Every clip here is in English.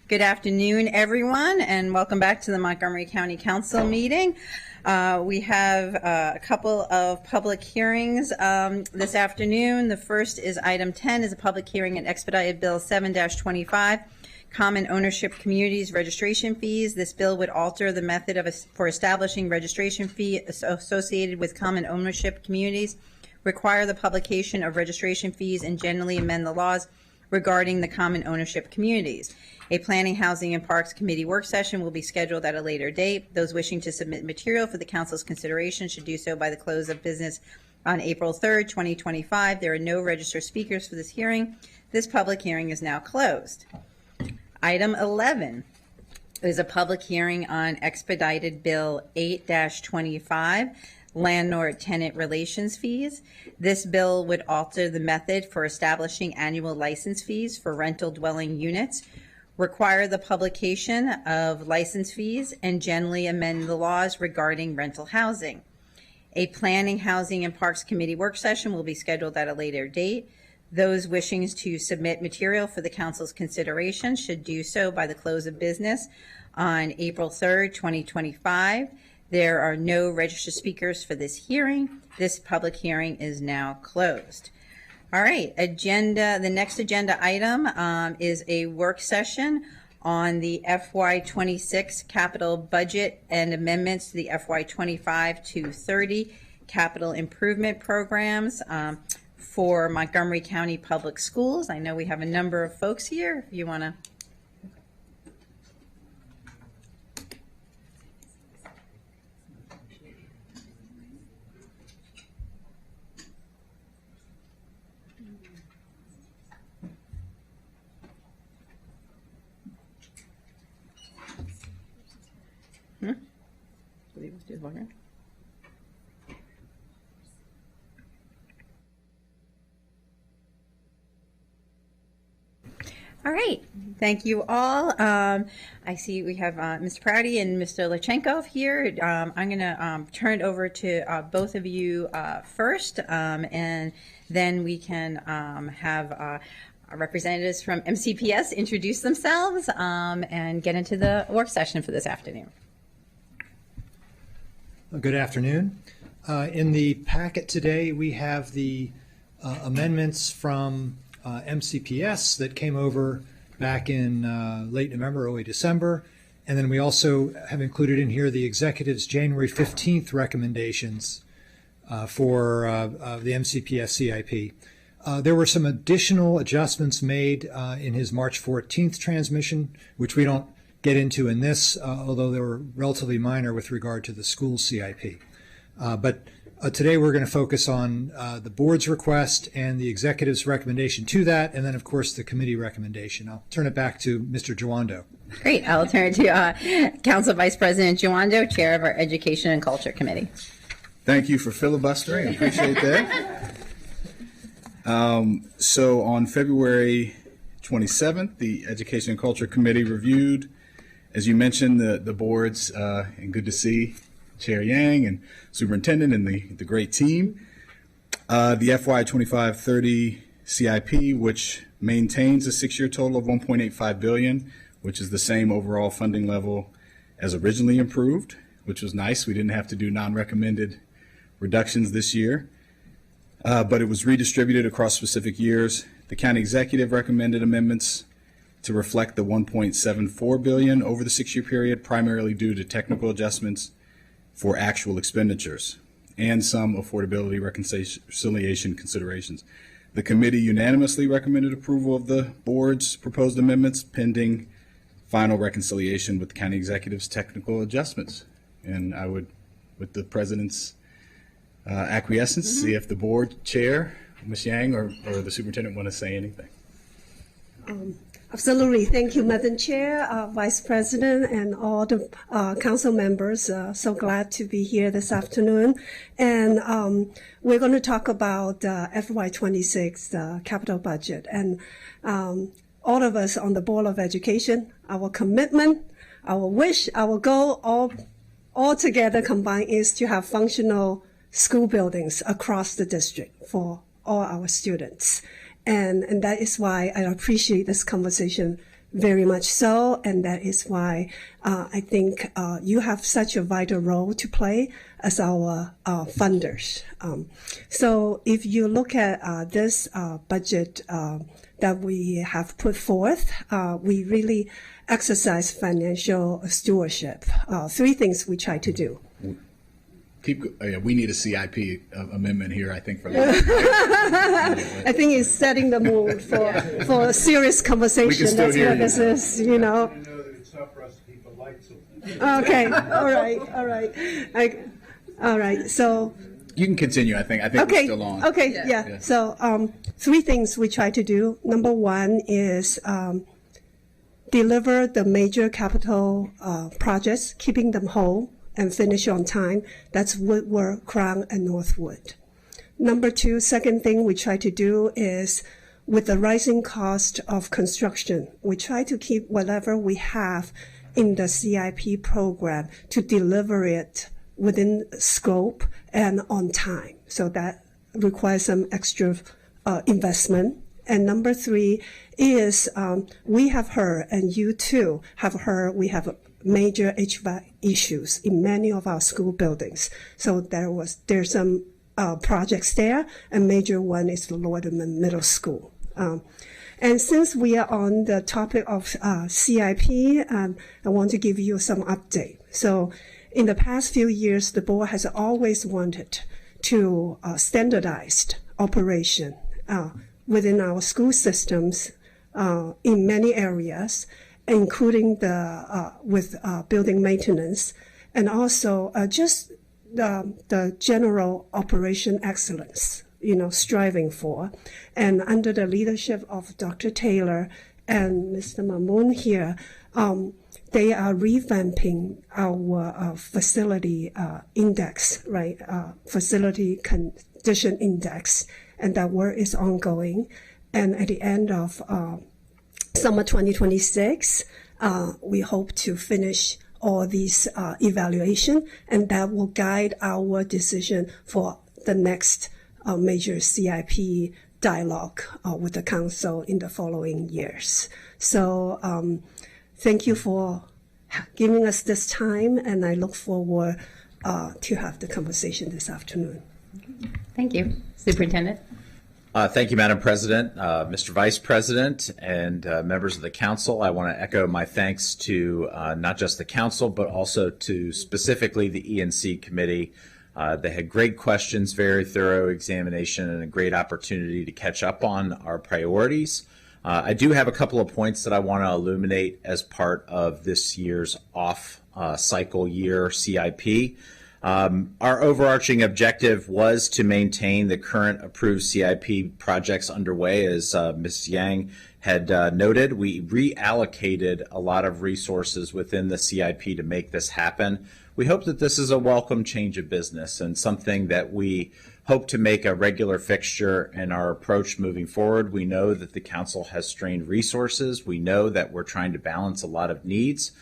Good afternoon, everyone, and welcome back to the Montgomery County Council meeting. We have a couple of public hearings this afternoon. The first is item 10 is a public hearing and expedited bill 7-25, common ownership communities registration fees. This bill would alter the method for establishing registration fee associated with common ownership communities, require the publication of registration fees, and generally amend the laws regarding the common ownership communities. A Planning, Housing, and Parks Committee work session will be scheduled at a later date. Those wishing to submit material for the Council's consideration should do so by the close of business on April 3rd, 2025. There are no registered speakers for this hearing. This public hearing is now closed. Item 11 is a public hearing on expedited bill 8-25, landlord-tenant relations fees. This bill would alter the method for establishing annual license fees for rental dwelling units, require the publication of license fees, and generally amend the laws regarding rental housing. A Planning, Housing, and Parks Committee work session will be scheduled at a later date. Those wishing to submit material for the Council's consideration should do so by the close of business on April 3rd, 2025. There are no registered speakers for this hearing. This public hearing is now closed. All right, the next agenda item is a work session on the FY26 capital budget and amendments to the FY25 to 30 capital improvement programs for Montgomery County Public Schools. I know we have a number of folks here. If you want to. All right, thank you all. I see we have Mr. Prouty and Mr. Lachenko here. I'm going to turn it over to both of you first, and then we can have our representatives from MCPS introduce themselves and get into the work session for this afternoon. Good afternoon. In the packet today, we have the amendments from MCPS that came over back in late November, early December. And then we also have included in here the executive's January 15th recommendations for the MCPS CIP. There were some additional adjustments made in his March 14th transmission, which we don't get into in this, although they were relatively minor with regard to the school CIP. But today we're going to focus on the board's request and the executive's recommendation to that, and then, of course, the committee recommendation. I'll turn it back to Mr. Giwando. Great. I'll turn it to Council Vice President Giwando, Chair of our Education and Culture Committee. Thank you for filibustering. I appreciate that. So on February 27th, the Education and Culture Committee reviewed, as you mentioned, the boards, and good to see Chair Yang and Superintendent and the great team. The FY25-30 CIP, which maintains a 6-year total of $1.85 billion, which is the same overall funding level as originally approved, which was nice. We didn't have to do non-recommended reductions this year, but it was redistributed across specific years. The county executive recommended amendments to reflect the $1.74 billion over the 6-year period, primarily due to technical adjustments for actual expenditures and some affordability reconciliation considerations. The committee unanimously recommended approval of the board's proposed amendments pending final reconciliation with the county executive's technical adjustments. And I would, with the president's acquiescence, see if the board chair, Ms. Yang, or the superintendent want to say anything. Absolutely. Thank you, Madam Chair, Vice President, and all the council members. So glad to be here this afternoon. And we're going to talk about FY26 capital budget. And all of us on the Board of Education, our commitment, our wish, our goal, all together combined is to have functional school buildings across the district for all our students. And that is why I appreciate this conversation very much so, and that is why I think you have such a vital role to play as our funders. So if you look at this budget that we have put forth, we really exercise financial stewardship. Three things we try to do. We need a CIP amendment here, I think, for that. I think it's setting the mood for a serious conversation. still That's hear what you. this is, you know. I know that it's tough for us to keep the lights on. Okay, all right. So, You can continue, I think. I think we're okay, still on. okay, Yeah. yeah. So, three things we try to do. Number one is deliver the major capital projects, keeping them whole and finish on time. That's Woodward, Crown, and Northwood. Number two, second thing we try to do is with the rising cost of construction, we try to keep whatever we have in the CIP program to deliver it within scope and on time. So that requires some extra investment. And number three is we have heard, and you too have heard, we have major HVAC issues in many of our school buildings. So there's some projects there, and major one is the Lorderman Middle School. And since we are on the topic of CIP, I want to give you some update. So in the past few years, the board has always wanted to standardize operation within our school systems in many areas, including with building maintenance, and also just the general operation excellence, striving for. And under the leadership of Dr. Taylor and Mr. Mamoon here, they are revamping our facility index, right? Facility condition index, and that work is ongoing. And at the end of summer 2026, we hope to finish all these evaluation, and that will guide our decision for the next major CIP dialogue with the council in the following years. So thank you for giving us this time, and I look forward to have the conversation this afternoon. Thank you. Superintendent? Thank you, Madam President, Mr. Vice President, and members of the council. I want to echo my thanks to not just the council, but also to specifically the E&C committee. They had great questions, very thorough examination, and a great opportunity to catch up on our priorities. I do have a couple of points that I want to illuminate as part of this year's off-cycle year CIP. Our overarching objective was to maintain the current approved CIP projects underway. As Ms. Yang had noted, we reallocated a lot of resources within the CIP to make this happen. We hope that this is a welcome change of business and something that we hope to make a regular fixture in our approach moving forward. We know that the council has strained resources. We know that we're trying to balance a lot of needs,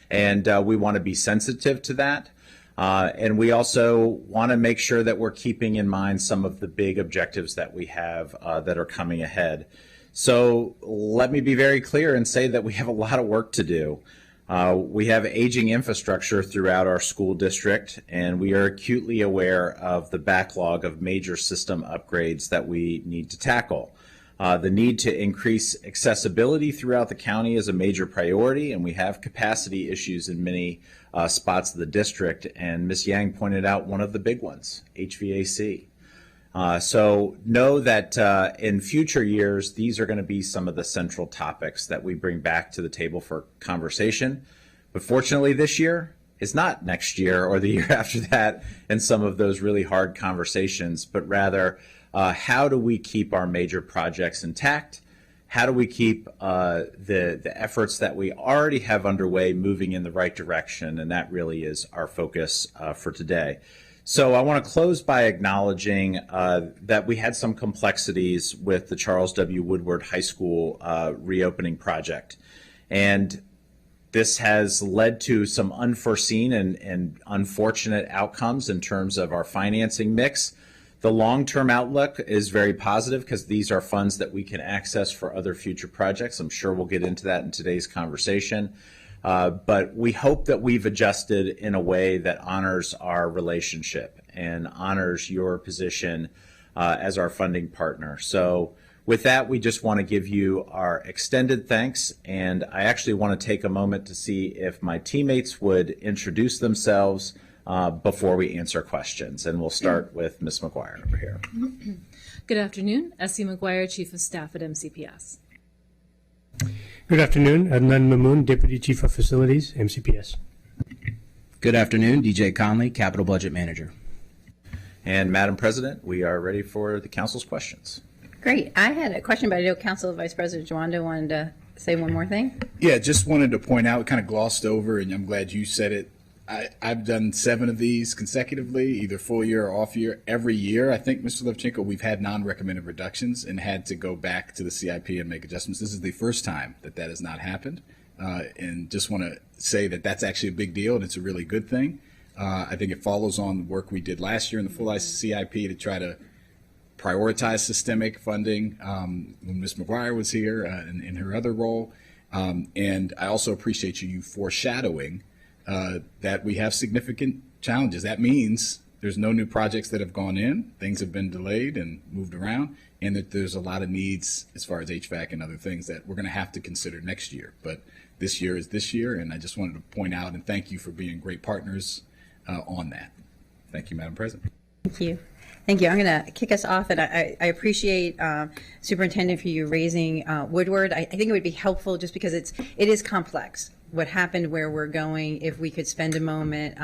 and we want to be sensitive to that. And we also want to make sure that we're keeping in mind some of the big objectives that we have that are coming ahead. So let me be very clear and say that we have a lot of work to do. We have aging infrastructure throughout our school district, and we are acutely aware of the backlog of major system upgrades that we need to tackle. The need to increase accessibility throughout the county is a major priority, and we have capacity issues in many spots of the district, and Ms. Yang pointed out one of the big ones, HVAC. So know that in future years, these are going to be some of the central topics that we bring back to the table for conversation. But fortunately, this year is not next year or the year after that and some of those really hard conversations, but rather how do we keep our major projects intact? How do we keep the efforts that we already have underway moving in the right direction? And that really is our focus for today. So I want to close by acknowledging that we had some complexities with the Charles W. Woodward High School reopening project. And this has led to some unforeseen and unfortunate outcomes in terms of our financing mix. The long-term outlook is very positive because these are funds that we can access for other future projects. I'm sure we'll get into that in today's conversation. But we hope that we've adjusted in a way that honors our relationship and honors your position as our funding partner. So with that, we just want to give you our extended thanks, and I actually want to take a moment to see if my teammates would introduce themselves before we answer questions. And we'll start with Ms. McGuire over here. Good afternoon. Essie McGuire, Chief of Staff at MCPS. Good afternoon. Adnan Mamoon, Deputy Chief of Facilities, MCPS. Good afternoon. DJ Conley, Capital Budget Manager. And Madam President, we are ready for the council's questions. Great. I had a question, but I know Council Vice President Jawanda wanted to say one more thing. Yeah, just wanted to point out, kind of glossed over, and I'm glad you said it. I've done 7 of these consecutively, either full year or off year. Every year, I think, Mr. Levchenko, we've had non-recommended reductions and had to go back to the CIP and make adjustments. This is the first time that has not happened. And just want to say that that's actually a big deal, and it's a really good thing. I think it follows on the work we did last year in the full CIP to try to prioritize systemic funding when Ms. McGuire was here in her other role. And I also appreciate you foreshadowing that we have significant challenges. That means there's no new projects that have gone in, things have been delayed and moved around, and that there's a lot of needs as far as HVAC and other things that we're going to have to consider next year. But this year is this year, and I just wanted to point out and thank you for being great partners on that. Thank you, Madam President. Thank you. Thank you. I'm going to kick us off, and I appreciate Superintendent for you raising Woodward. I think it would be helpful just because it is complex. What happened, where we're going, if we could spend a moment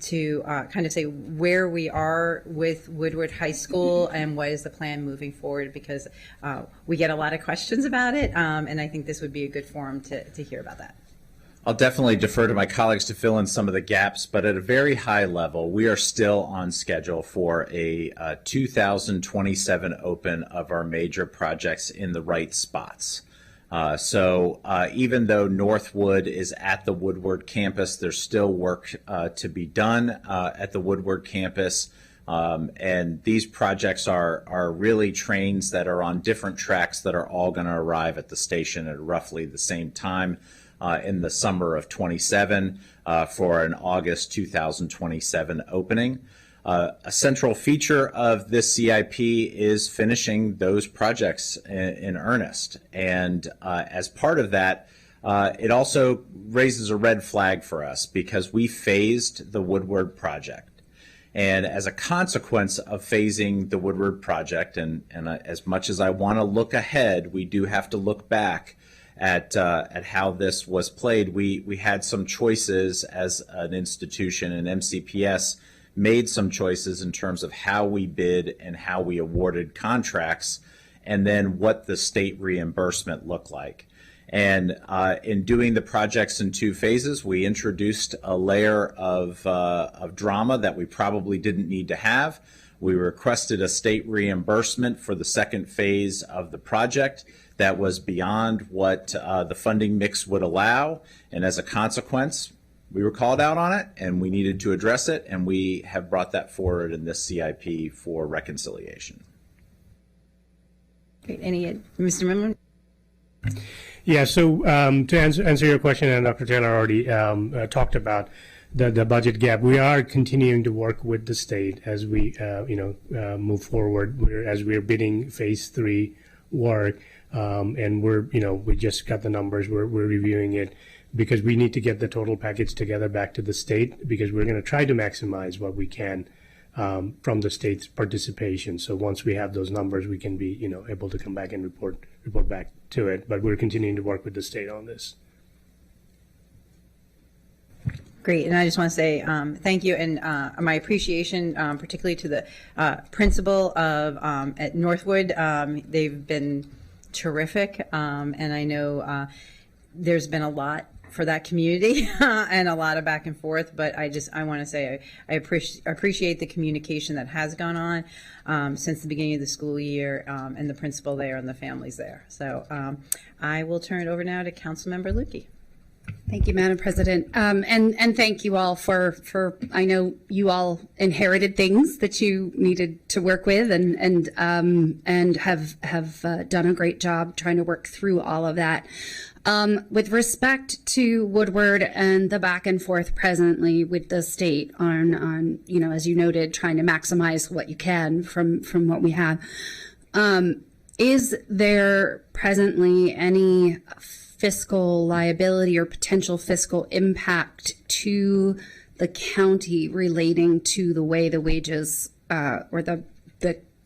to kind of say where we are with Woodward High School and what is the plan moving forward, because we get a lot of questions about it, and I think this would be a good forum to hear about that. I'll definitely defer to my colleagues to fill in some of the gaps, but at a very high level, we are still on schedule for a 2027 open of our major projects in the right spots. So even though Northwood is at the Woodward campus, there's still work to be done at the Woodward campus. And these projects are really trains that are on different tracks that are all going to arrive at the station at roughly the same time in the summer of 27 for an August 2027 opening. A central feature of this CIP is finishing those projects in earnest. And as part of that, it also raises a red flag for us because we phased the Woodward project. And as a consequence of phasing the Woodward project, and as much as I want to look ahead, we do have to look back at how this was played. We had some choices as an institution, and MCPS made some choices in terms of how we bid and how we awarded contracts, and then what the state reimbursement looked like. And in doing the projects in 2 phases, we introduced a layer of drama that we probably didn't need to have. We requested a state reimbursement for the second phase of the project that was beyond what the funding mix would allow. And as a consequence, we were called out on it and we needed to address it. And we have brought that forward in this CIP for reconciliation. Great. Mr. Memon? Yeah, so to answer your question, and Dr. Taylor already talked about the budget gap, we are continuing to work with the state as we move forward. As we're bidding phase 3 work, and we just got the numbers. We're reviewing it because we need to get the total package together back to the state, because we're going to try to maximize what we can from the state's participation. So once we have those numbers, we can be able to come back and report back to it. But we're continuing to work with the state on this. Great, and I just want to say thank you, and my appreciation particularly to the principal of at Northwood. They've been terrific, and I know there's been a lot for that community and a lot of back and forth, but I want to say I appreciate the communication that has gone on since the beginning of the school year, and the principal there and the families there. So I will turn it over now to Councilmember Lukey. Thank you, Madam President. And thank you all for, I know you all inherited things that you needed to work with and have done a great job trying to work through all of that. With respect to Woodward and the back and forth presently with the state on, as you noted, trying to maximize what you can from what we have. Is there presently any fiscal liability or potential fiscal impact to the county relating to the way the wages or the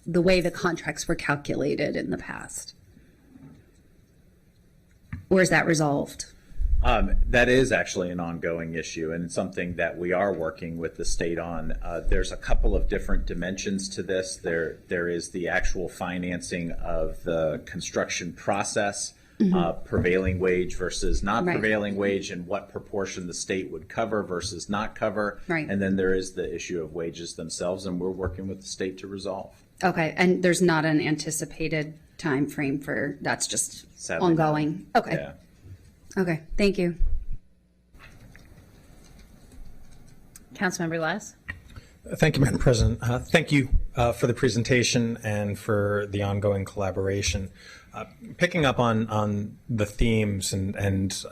way the contracts were calculated in the past? Or is that resolved? That is actually an ongoing issue and something that we are working with the state on. There's a couple of different dimensions to this. There is the actual financing of the construction process, prevailing wage versus not prevailing wage, and what proportion the state would cover versus not cover. Right. And then there is the issue of wages themselves, and we're working with the state to resolve. Okay, and there's not an anticipated time frame for that's just sadly ongoing. Not. Okay. Yeah. Okay, thank you. Councilmember Glass. Thank you, Madam President. Thank you for the presentation and for the ongoing collaboration. Picking up on the themes and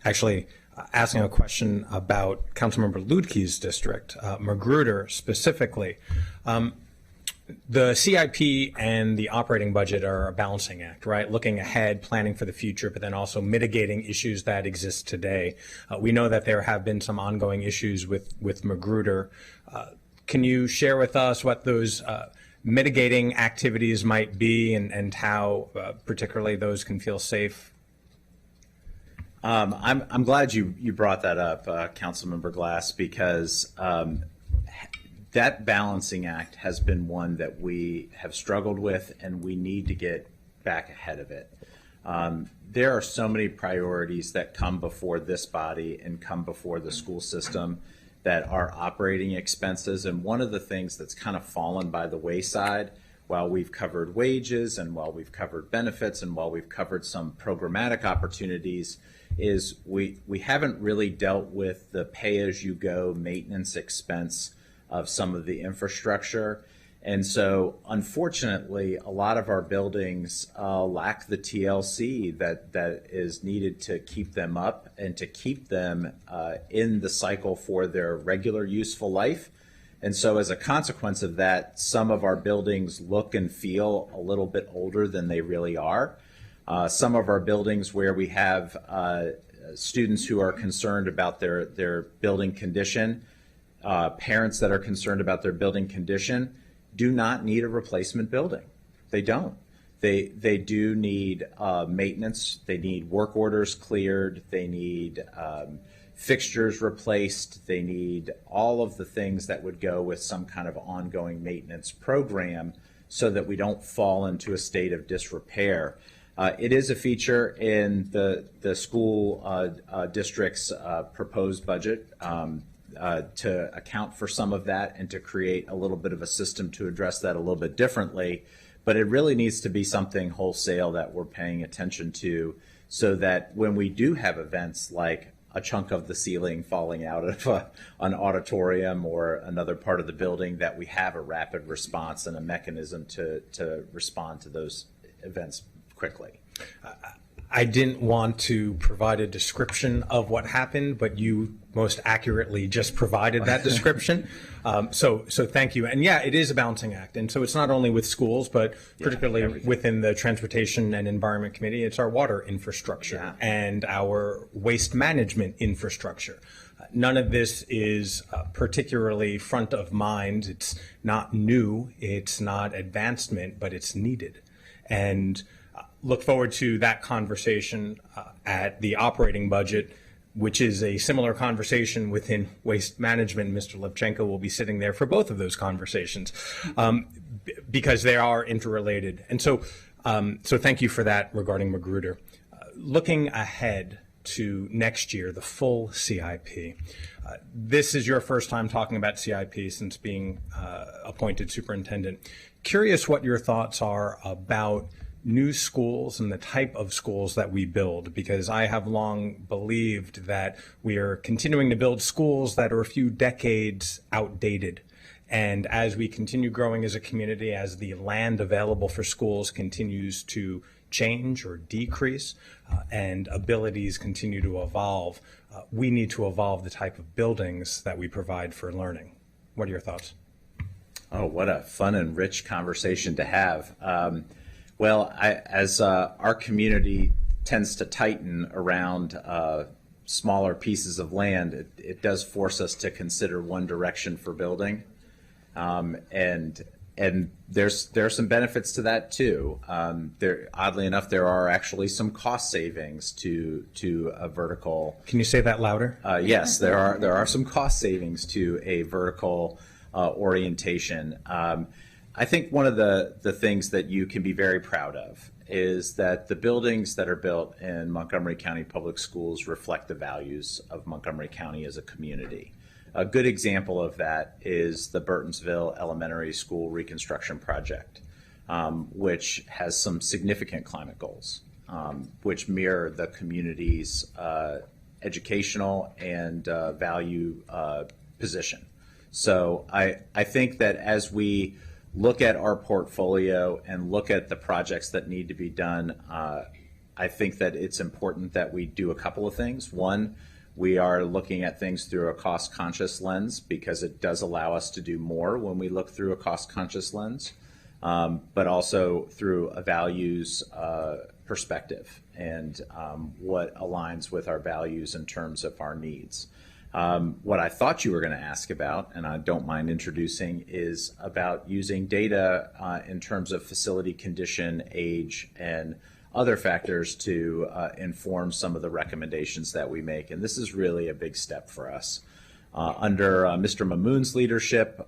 actually asking a question about Councilmember Luedtke's district, Magruder specifically. The CIP and the operating budget are a balancing act, right? Looking ahead, planning for the future, but then also mitigating issues that exist today. We know that there have been some ongoing issues with Magruder. Can you share with us what those mitigating activities might be and how particularly those can feel safe? I'm glad you brought that up, Councilmember Glass, because that balancing act has been one that we have struggled with, and we need to get back ahead of it. There are so many priorities that come before this body and come before the school system that are operating expenses. And one of the things that's kind of fallen by the wayside, while we've covered wages and while we've covered benefits and while we've covered some programmatic opportunities, is we haven't really dealt with the pay-as-you-go maintenance expense of some of the infrastructure. And so, unfortunately, a lot of our buildings lack the TLC that is needed to keep them up and to keep them in the cycle for their regular useful life. And so, as a consequence of that, some of our buildings look and feel a little bit older than they really are. Some of our buildings where we have students who are concerned about their building condition, parents that are concerned about their building condition, do not need a replacement building. They don't. They do need maintenance. They need work orders cleared. They need fixtures replaced. They need all of the things that would go with some kind of ongoing maintenance program so that we don't fall into a state of disrepair. It is a feature in the school district's proposed budget to account for some of that and to create a little bit of a system to address that a little bit differently. But it really needs to be something wholesale that we're paying attention to, so that when we do have events like a chunk of the ceiling falling out of an auditorium or another part of the building, that we have a rapid response and a mechanism to respond to those events quickly. I didn't want to provide a description of what happened, but you most accurately just provided that description. So thank you. And yeah, it is a balancing act. And so it's not only with schools, but particularly within the Transportation and Environment Committee, it's our water infrastructure and our waste management infrastructure. None of this is particularly front of mind. It's not new. It's not advancement, but it's needed. And look forward to that conversation at the operating budget, which is a similar conversation within waste management. Mr. Levchenko will be sitting there for both of those conversations because they are interrelated. And so thank you for that regarding Magruder. Looking ahead to next year, the full CIP. This is your first time talking about CIP since being appointed superintendent. Curious what your thoughts are about new schools and the type of schools that we build, because I have long believed that we are continuing to build schools that are a few decades outdated. And as we continue growing as a community, as the land available for schools continues to change or decrease, and abilities continue to evolve, we need to evolve the type of buildings that we provide for learning. What are your thoughts? Oh, what a fun and rich conversation to have. As our community tends to tighten around smaller pieces of land, it does force us to consider one direction for building. And there's some benefits to that too. Oddly enough, there are actually some cost savings to a vertical. Can you say that louder? Yes, there are some cost savings to a vertical orientation. I think one of the things that you can be very proud of is that the buildings that are built in Montgomery County Public Schools reflect the values of Montgomery County as a community. A good example of that is the Burtonsville Elementary School Reconstruction Project, which has some significant climate goals, which mirror the community's educational and value position. So I think that as we look at our portfolio and look at the projects that need to be done, I think that it's important that we do a couple of things. One, we are looking at things through a cost-conscious lens because it does allow us to do more when we look through a cost-conscious lens, but also through a values perspective and what aligns with our values in terms of our needs. What I thought you were going to ask about, and I don't mind introducing, is about using data in terms of facility condition, age, and other factors to inform some of the recommendations that we make. And this is really a big step for us. Under Mr. Mamoon's leadership,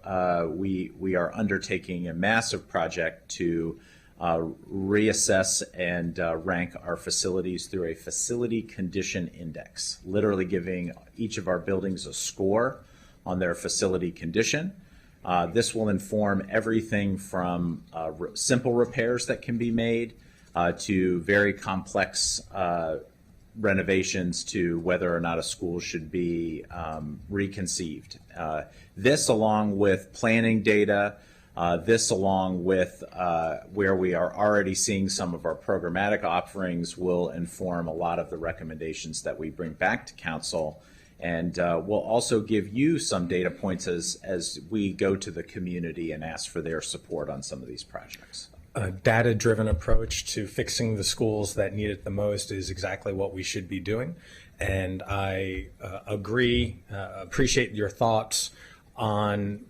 we are undertaking a massive project to reassess and rank our facilities through a facility condition index, literally giving each of our buildings a score on their facility condition. This will inform everything from simple repairs that can be made to very complex renovations to whether or not a school should be reconceived. This, along with planning data, this, along with where we are already seeing some of our programmatic offerings, will inform a lot of the recommendations that we bring back to council. And we'll also give you some data points as we go to the community and ask for their support on some of these projects. A data-driven approach to fixing the schools that need it the most is exactly what we should be doing. And I appreciate your thoughts on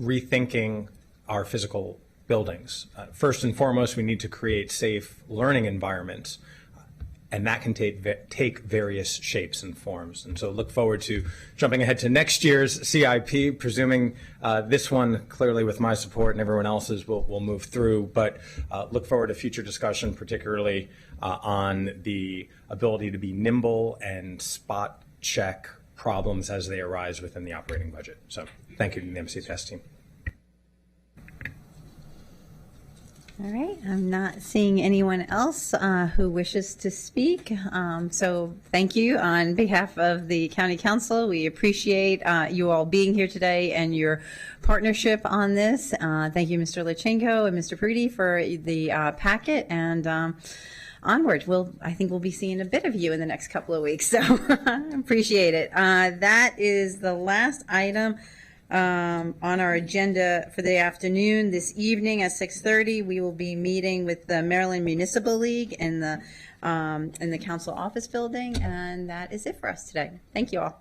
rethinking our physical buildings. First and foremost, we need to create safe learning environments, and that can take various shapes and forms. And so look forward to jumping ahead to next year's CIP, presuming this one, clearly with my support and everyone else's, will move through. But look forward to future discussion, particularly on the ability to be nimble and spot check problems as they arise within the operating budget. So thank you to the MCPS team. All right, I'm not seeing anyone else who wishes to speak. So thank you on behalf of the County Council. We appreciate you all being here today and your partnership on this. Thank you, Mr. Lachenko and Mr. Prudy, for the packet, and onward. I think we'll be seeing a bit of you in the next couple of weeks, so appreciate it. That is the last item on our agenda for the afternoon. This evening at 6:30, we will be meeting with the Maryland Municipal League in the council office building, and that is it for us today. Thank you all.